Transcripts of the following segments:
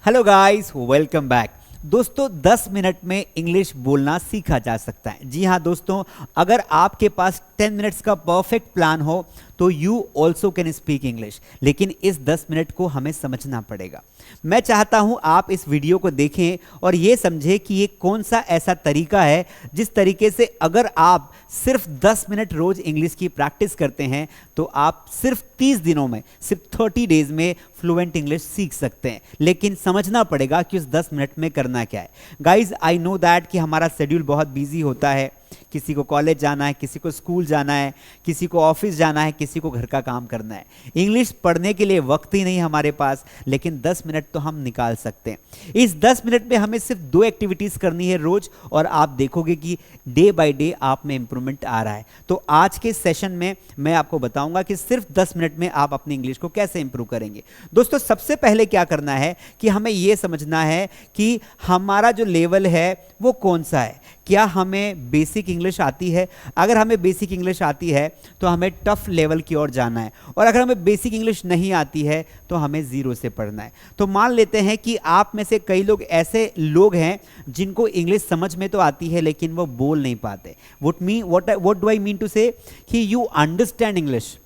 Hello guys, welcome back. दोस्तों 10 minute में English बोलना सीखा जा सकता है। जी हाँ दोस्तों, अगर आपके पास 10 मिनट्स का परफेक्ट प्लान हो तो you also can speak English. लेकिन इस 10 मिनट को हमें समझना पड़ेगा। मैं चाहता हूं आप इस वीडियो को देखें और ये समझें कि ये कौन सा ऐसा तरीका है जिस तरीके से अगर आप सिर्फ 10 मिनट रोज इंग्लिश की प्रैक्टिस करते हैं तो आप सिर्फ 30 दिनों में, सिर्फ 30 डेज में फ्लुएंट इंग्लिश सीख सकते हैं। लेकिन समझना पड़ेगा कि उस 10 मिनट में करना क्या है। गाइज, आई नो दैट कि हमारा शेड्यूल बहुत बिजी होता है। किसी को कॉलेज जाना है, किसी को स्कूल जाना है, किसी को ऑफिस जाना है, किसी को घर का काम करना है। इंग्लिश पढ़ने के लिए वक्त ही नहीं हमारे पास, लेकिन 10 मिनट तो हम निकाल सकते हैं। इस 10 मिनट में हमें सिर्फ 2 एक्टिविटीज करनी है रोज, और आप देखोगे कि डे बाय डे आप में इंप्रूवमेंट आ रहा है। तो आज के सेशन में मैं आपको बताऊंगा कि सिर्फ 10 मिनट में आप अपनी इंग्लिश को कैसे इंप्रूव करेंगे। दोस्तों सबसे पहले क्या करना है कि हमें यह समझना है कि हमारा जो लेवल है वो कौन सा है। क्या हमें बेसिक इंग्लिश आती है? अगर हमें बेसिक इंग्लिश आती है तो हमें टफ लेवल की ओर जाना है, और अगर हमें बेसिक इंग्लिश नहीं आती है तो हमें जीरो से पढ़ना है। तो मान लेते हैं कि आप में से कई लोग ऐसे लोग हैं जिनको इंग्लिश समझ में तो आती है लेकिन वो बोल नहीं पाते। What do I mean to say कि you understand English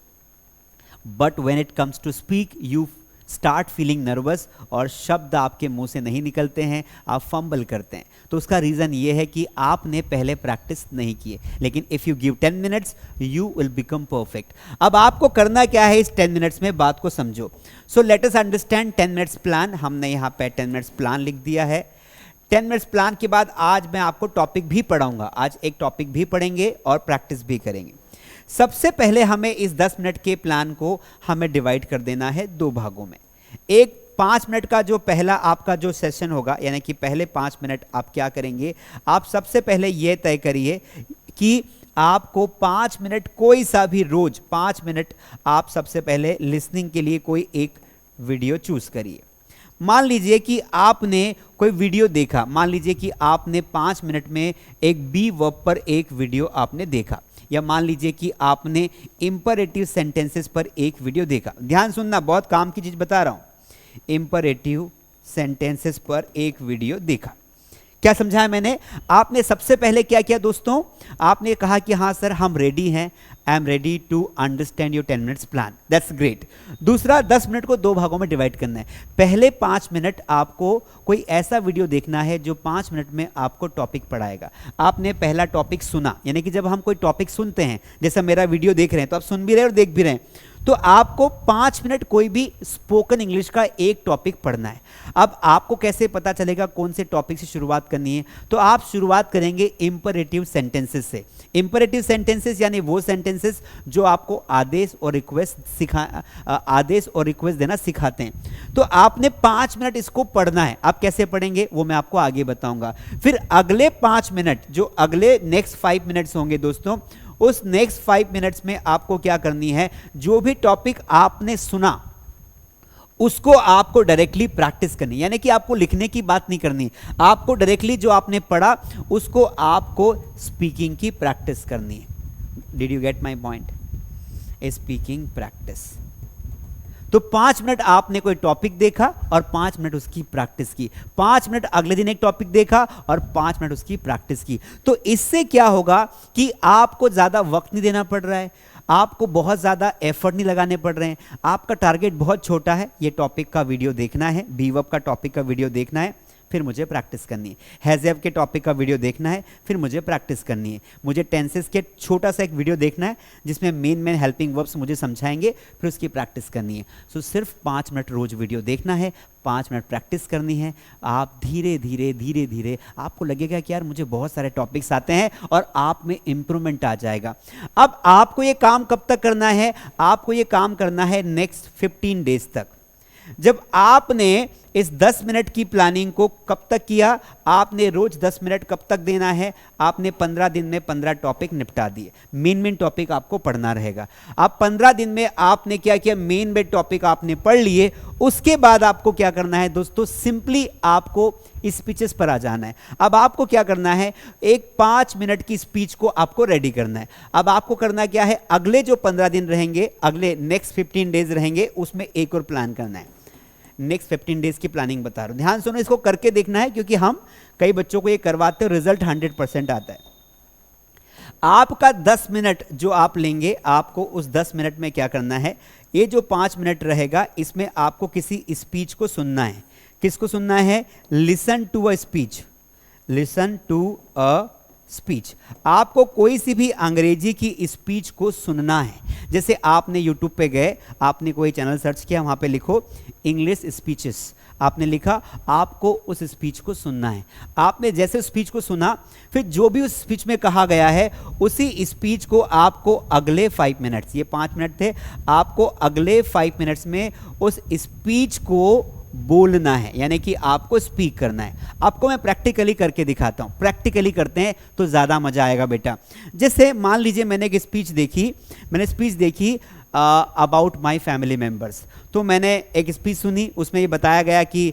but when it comes to speak you start feeling nervous, और शब्द आपके मुंह से नहीं निकलते हैं, आप फंबल करते हैं। तो उसका रीज़न ये है कि आपने पहले प्रैक्टिस नहीं की है। लेकिन if you give 10 minutes you will become perfect. अब आपको करना क्या है इस 10 मिनट्स में, बात को समझो। So let us understand 10 minutes plan. हमने यहाँ पे 10 मिनट्स प्लान लिख दिया है। 10 मिनट्स प्लान के बाद आज मैं आपको टॉपिक भी पढ़ाऊंगा। आज एक टॉपिक भी पढ़ेंगे और प्रैक्टिस भी करेंगे। सबसे पहले हमें इस 10 मिनट के प्लान को हमें डिवाइड कर देना है 2 भागों में। एक 5 मिनट का जो पहला आपका जो सेशन होगा, यानी कि पहले 5 मिनट आप क्या करेंगे, आप सबसे पहले यह तय करिए कि आपको 5 मिनट कोई सा भी रोज 5 मिनट आप सबसे पहले लिसनिंग के लिए कोई एक वीडियो चूज करिए। मान लीजिए कि आपने कोई वीडियो देखा, मान लीजिए कि आपने 5 मिनट में एक बी वर्ब पर एक वीडियो आपने देखा, या मान लीजिए कि आपने इंपरेटिव सेंटेंसेस पर एक वीडियो देखा। ध्यान सुनना, बहुत काम की चीज बता रहा हूं। इंपरेटिव सेंटेंसेस पर एक वीडियो देखा। क्या समझाया मैंने? आपने सबसे पहले क्या किया दोस्तों, आपने कहा कि हाँ सर हम रेडी हैं, I am ready to understand your 10 minutes plan. That's great. दूसरा, 10 मिनट को 2 भागों में डिवाइड करना है। पहले 5 मिनट आपको कोई ऐसा वीडियो देखना है जो 5 मिनट में आपको टॉपिक पढ़ाएगा। आपने पहला टॉपिक सुना, यानी कि जब हम कोई टॉपिक सुनते हैं, जैसा मेरा वीडियो देख रहे हैं तो आप सुन भी रहे हैं और देख भी रहे हैं, तो आपको 5 मिनट कोई भी स्पोकन इंग्लिश का एक टॉपिक पढ़ना है। अब आपको कैसे पता चलेगा कौन से टॉपिक से शुरुआत करनी है? तो आप शुरुआत करेंगे इंपरेटिव सेंटेंसेस से। इंपरेटिव सेंटेंसेस यानी वो सेंटेंसेस जो आपको आदेश और रिक्वेस्ट देना सिखाते हैं। तो आपने 5 मिनट इसको पढ़ना है। आप कैसे पढ़ेंगे वो मैं आपको आगे बताऊंगा। फिर अगले 5 मिनट, जो अगले नेक्स्ट 5 मिनट्स होंगे दोस्तों, उस नेक्स्ट 5 मिनट्स में आपको क्या करनी है, जो भी टॉपिक आपने सुना उसको आपको डायरेक्टली प्रैक्टिस करनी है। यानी कि आपको लिखने की बात नहीं करनी, आपको डायरेक्टली जो आपने पढ़ा उसको आपको स्पीकिंग की प्रैक्टिस करनी है। Did you get my point? Speaking practice. तो 5 मिनट आपने कोई टॉपिक देखा और 5 मिनट उसकी प्रैक्टिस की। 5 मिनट अगले दिन एक टॉपिक देखा और 5 मिनट उसकी प्रैक्टिस की। तो इससे क्या होगा कि आपको ज्यादा वक्त नहीं देना पड़ रहा है, आपको बहुत ज्यादा एफर्ट नहीं लगाने पड़ रहे हैं। आपका टारगेट बहुत छोटा है, ये टॉपिक का वीडियो देखना है, बी वर्ब का टॉपिक का वीडियो देखना है, फिर मुझे प्रैक्टिस करनी है। हैज़ के टॉपिक का वीडियो देखना है, फिर मुझे प्रैक्टिस करनी है। मुझे टेंसेस के छोटा सा एक वीडियो देखना है जिसमें मेन हेल्पिंग वर्ब्स मुझे समझाएंगे, फिर उसकी प्रैक्टिस करनी है। सो सिर्फ 5 मिनट रोज वीडियो देखना है, 5 मिनट प्रैक्टिस करनी है। आप धीरे धीरे आपको लगेगा कि यार मुझे बहुत सारे टॉपिक्स आते हैं और आप में इंप्रूवमेंट आ जाएगा। अब आपको ये काम कब तक करना है? आपको ये काम करना है नेक्स्ट 15 डेज तक। जब आपने इस 10 मिनट की प्लानिंग को कब तक किया, आपने रोज 10 मिनट कब तक देना है, आपने 15 दिन में 15 टॉपिक निपटा दिए। मेन टॉपिक आपको पढ़ना रहेगा। अब 15 दिन में आपने क्या किया, मेन टॉपिक आपने पढ़ लिए। उसके बाद आपको क्या करना है दोस्तों, सिंपली आपको स्पीचेस पर आ जाना है। अब आपको क्या करना है, एक 5 मिनट की स्पीच को आपको रेडी करना है। अब आपको करना क्या है, अगले जो 15 दिन रहेंगे, अगले नेक्स्ट 15 डेज रहेंगे, उसमें एक और प्लान करना है। नेक्स्ट 15 डेज की प्लानिंग बता रहा हूँ। ध्यान सुनो, इसको करके देखना है क्योंकि हम कई बच्चों को ये करवाते हो, रिजल्ट 100% आता है। आपका 10 मिनट जो आप लेंगे, आपको उस 10 मिनट में क्या करना है, ये जो 5 मिनट रहेगा इसमें आपको किसी स्पीच को सुनना है। किसको सुनना है? Listen to a speech, listen to a speech. आपको कोई सी भी अंग्रेजी की स्पीच को सुनना है। जैसे आपने यूट्यूब पे गए, आपने कोई चैनल सर्च किया, वहां पे लिखो इंग्लिश स्पीचेस, आपने लिखा, आपको उस स्पीच को सुनना है। आपने जैसे स्पीच को सुना, फिर जो भी उस स्पीच में कहा गया है उसी स्पीच को आपको अगले 5 मिनट्स, ये 5 मिनट थे, आपको अगले 5 मिनट्स में उस स्पीच को बोलना है, यानी कि आपको स्पीक करना है। आपको मैं प्रैक्टिकली करके दिखाता हूं, प्रैक्टिकली करते हैं तो ज्यादा मजा आएगा बेटा। जैसे मान लीजिए मैंने एक स्पीच देखी, मैंने स्पीच देखी अबाउट माई फैमिली मेम्बर्स। तो मैंने एक स्पीच सुनी, उसमें ये बताया गया कि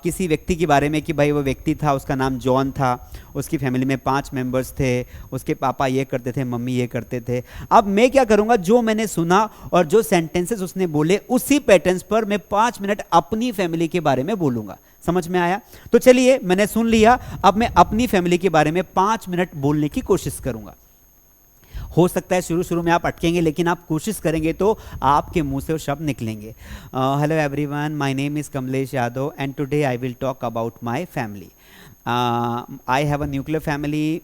किसी व्यक्ति के बारे में कि भाई वो व्यक्ति था, उसका नाम जॉन था, उसकी फैमिली में 5 मेंबर्स थे, उसके पापा ये करते थे, मम्मी ये करते थे। अब मैं क्या करूँगा, जो मैंने सुना और जो सेंटेंसेस उसने बोले उसी पैटर्न्स पर मैं 5 मिनट अपनी फैमिली के बारे में बोलूँगा। समझ में आया? तो चलिए, मैंने सुन लिया, अब मैं अपनी फैमिली के बारे में 5 मिनट बोलने की कोशिश करूँगा। हो सकता है शुरू शुरू में आप अटकेंगे, लेकिन आप कोशिश करेंगे तो आपके मुंह से वो शब्द निकलेंगे। Hello everyone, my name is Kamlesh Yadav and today I will talk about my family. I have a nuclear family.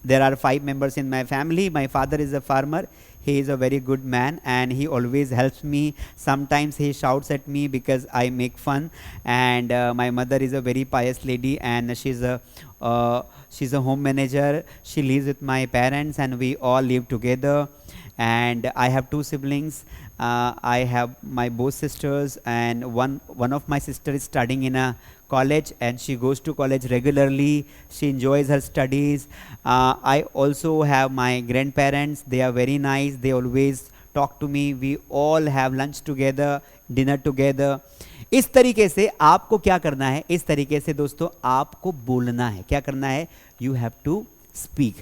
There are 5 members in my family. My father is a farmer. He is a very good man and he always helps me. Sometimes he shouts at me because I make fun. And my mother is a very pious lady and she's a home manager. She lives with my parents and we all live together. And I have 2 siblings. I have my both sisters, and one of my sister is studying in a college and she goes to college regularly. She enjoys her studies. I also have my grandparents. They are very nice. They always talk to me. We all have lunch together, dinner together. इस तरीके से आपको क्या करना है, इस तरीके से दोस्तों आपको बोलना है। क्या करना है? You have to speak.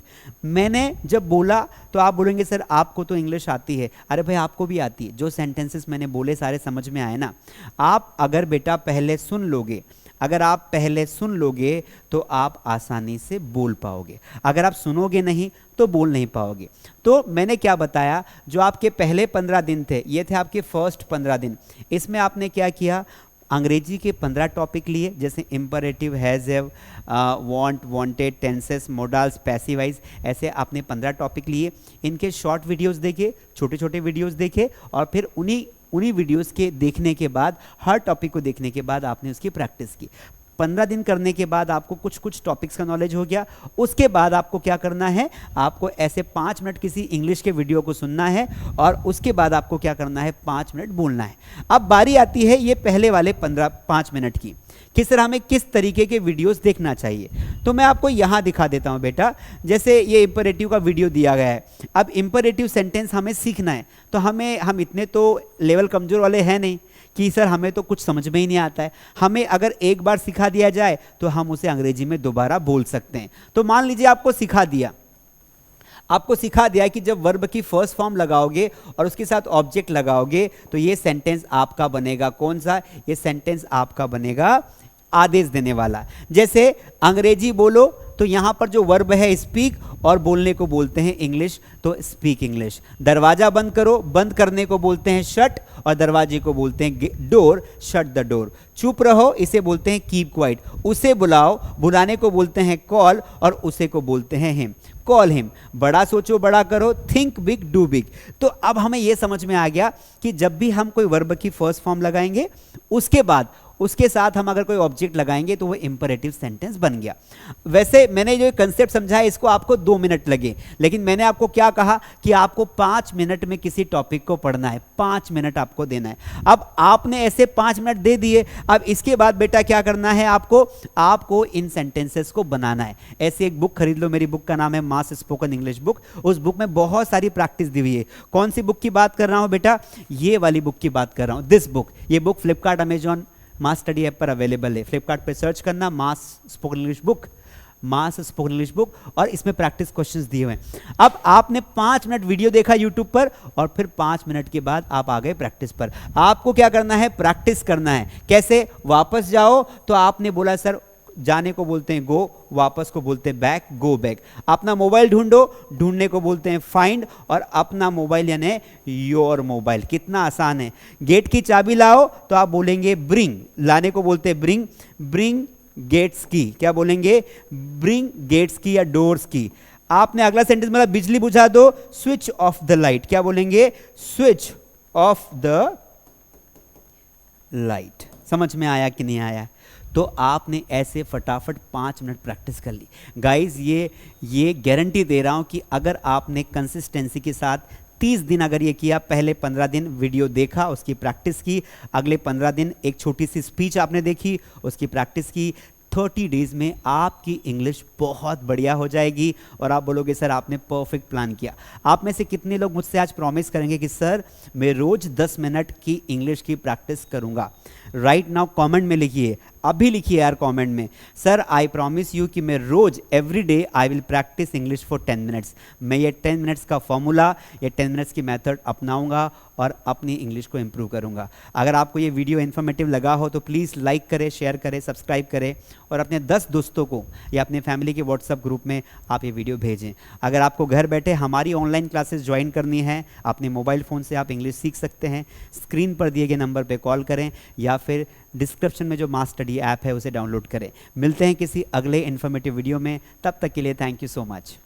मैंने जब बोला तो आप बोलेंगे सर आपको तो इंग्लिश आती है। अरे भाई आपको भी आती है, जो सेंटेंसेस मैंने बोले सारे समझ में आए ना। आप अगर बेटा पहले सुन लोगे, अगर आप पहले सुन लोगे तो आप आसानी से बोल पाओगे। अगर आप सुनोगे नहीं तो बोल नहीं पाओगे। तो मैंने क्या बताया, जो आपके पहले 15 दिन थे, ये थे आपके फर्स्ट 15 दिन। इसमें आपने क्या किया, अंग्रेजी के 15 टॉपिक लिए, जैसे imperative, has, have, want, wanted, tenses, modals, passivise, ऐसे आपने 15 टॉपिक लिए। इनके शॉर्ट वीडियोस देखे, छोटे छोटे वीडियोस देखे और फिर उन्हीं वीडियोस के देखने के बाद, हर टॉपिक को देखने के बाद आपने उसकी प्रैक्टिस की। 15 दिन करने के बाद आपको कुछ कुछ टॉपिक्स का नॉलेज हो गया। उसके बाद आपको क्या करना है, आपको ऐसे 5 मिनट किसी इंग्लिश के वीडियो को सुनना है और उसके बाद आपको क्या करना है, 5 मिनट बोलना है। अब बारी आती है ये पहले वाले 5 मिनट की, किस तरह हमें किस तरीके के वीडियोस देखना चाहिए। तो मैं आपको यहाँ दिखा देता हूँ बेटा। जैसे ये इंपरेटिव का वीडियो दिया गया है। अब इंपरेटिव सेंटेंस हमें सीखना है, तो हम इतने तो लेवल कमजोर वाले हैं नहीं कि सर हमें तो कुछ समझ में ही नहीं आता है। हमें अगर एक बार सिखा दिया जाए तो हम उसे अंग्रेजी में दोबारा बोल सकते हैं। तो मान लीजिए आपको सिखा दिया कि जब वर्ब की फर्स्ट फॉर्म लगाओगे और उसके साथ ऑब्जेक्ट लगाओगे तो ये सेंटेंस आपका बनेगा कौन सा, ये सेंटेंस आपका बनेगा आदेश देने वाला। जैसे अंग्रेजी बोलो तो यहां पर जो वर्ब है स्पीक और बोलने को बोलते हैं इंग्लिश, तो स्पीक इंग्लिश। दरवाजा बंद करो, बंद करने को बोलते हैं शट और दरवाजे को बोलते हैं डोर, शट द डोर। चुप रहो, इसे बोलते हैं कीप क्वाइट। उसे बुलाओ, बुलाने को बोलते हैं कॉल और उसे को बोलते हैं हिम, कॉल हिम। बड़ा सोचो, बड़ा करो, थिंक बिग, डू बिग। तो अब हमें यह समझ में आ गया कि जब भी हम कोई वर्ब की फर्स्ट फॉर्म लगाएंगे उसके बाद उसके साथ हम अगर कोई ऑब्जेक्ट लगाएंगे तो वो इंपरेटिव सेंटेंस बन गया। वैसे मैंने जो कंसेप्ट समझाया इसको आपको 2 मिनट लगे, लेकिन मैंने आपको क्या कहा कि आपको 5 मिनट में किसी टॉपिक को पढ़ना है, 5 मिनट आपको देना है। अब आपने ऐसे 5 मिनट दे दिए, अब इसके बाद बेटा क्या करना है, आपको इन सेंटेंसेस को बनाना है। ऐसे एक बुक खरीद लो, मेरी बुक का नाम है मास स्पोकन इंग्लिश बुक। उस बुक में बहुत सारी प्रैक्टिस दी हुई है। कौन सी बुक की बात कर रहा हूं बेटा, ये वाली बुक की बात कर रहा हूं, दिस बुक। ये बुक फ्लिपकार्ट, अमेजॉन, मास स्टडी ऐप पर अवेलेबल है। फ्लिपकार्ट पे सर्च करना मास स्पोकन इंग्लिश बुक, मास स्पोकन इंग्लिश बुक, और इसमें प्रैक्टिस क्वेश्चंस दिए हुए हैं। अब आपने 5 मिनट वीडियो देखा यूट्यूब पर और फिर 5 मिनट के बाद आप आ गए प्रैक्टिस पर। आपको क्या करना है? प्रैक्टिस करना है। कैसे? वापस जाओ तो आपने बोला सर जाने को बोलते हैं गो, वापस को बोलते हैं बैक, गो बैक। अपना मोबाइल ढूंढो, ढूंढने को बोलते हैं फाइंड, और अपना मोबाइल यानी योर मोबाइल। कितना आसान है। गेट की चाबी लाओ तो आप बोलेंगे ब्रिंग, लाने को बोलते हैं ब्रिंग, ब्रिंग गेट्स की। क्या बोलेंगे? ब्रिंग गेट्स की या डोर्स की। आपने अगला सेंटेंस मतलब बिजली बुझा दो, स्विच ऑफ द लाइट। क्या बोलेंगे? Switch off the light. समझ में आया कि नहीं आया? तो आपने ऐसे फटाफट 5 मिनट प्रैक्टिस कर ली। गाइज ये गारंटी दे रहा हूं कि अगर आपने कंसिस्टेंसी के साथ 30 दिन अगर ये किया, पहले 15 दिन वीडियो देखा, उसकी प्रैक्टिस की, अगले 15 दिन एक छोटी सी स्पीच आपने देखी, उसकी प्रैक्टिस की, 30 डेज में आपकी इंग्लिश बहुत बढ़िया हो जाएगी और आप बोलोगे सर आपने परफेक्ट प्लान किया। आप में से कितने लोग मुझसे आज प्रॉमिस करेंगे कि सर मैं रोज 10 मिनट की इंग्लिश की प्रैक्टिस करूंगा? राइट नाउ कमेंट में लिखिए, अभी लिखिए यार कमेंट में, सर आई प्रॉमिस यू कि मैं रोज every day I will practise English for 10 minutes. मैं ये 10 मिनट्स का फॉर्मूला, ये 10 मिनट्स की मेथड अपनाऊंगा और अपनी इंग्लिश को इंप्रूव करूंगा। अगर आपको ये वीडियो इन्फॉर्मेटिव लगा हो तो प्लीज़ लाइक करें, शेयर करें, सब्सक्राइब करें और अपने 10 दोस्तों को या अपने फैमिली के व्हाट्सएप ग्रुप में आप ये वीडियो भेजें। अगर आपको घर बैठे हमारी ऑनलाइन क्लासेस ज्वाइन करनी है, अपने मोबाइल फ़ोन से आप इंग्लिश सीख सकते हैं। स्क्रीन पर दिए गए नंबर पर कॉल करें या फिर डिस्क्रिप्शन में जो मास स्टडी ऐप है उसे डाउनलोड करें। मिलते हैं किसी अगले इन्फॉर्मेटिव वीडियो में, तब तक के लिए थैंक यू सो मच।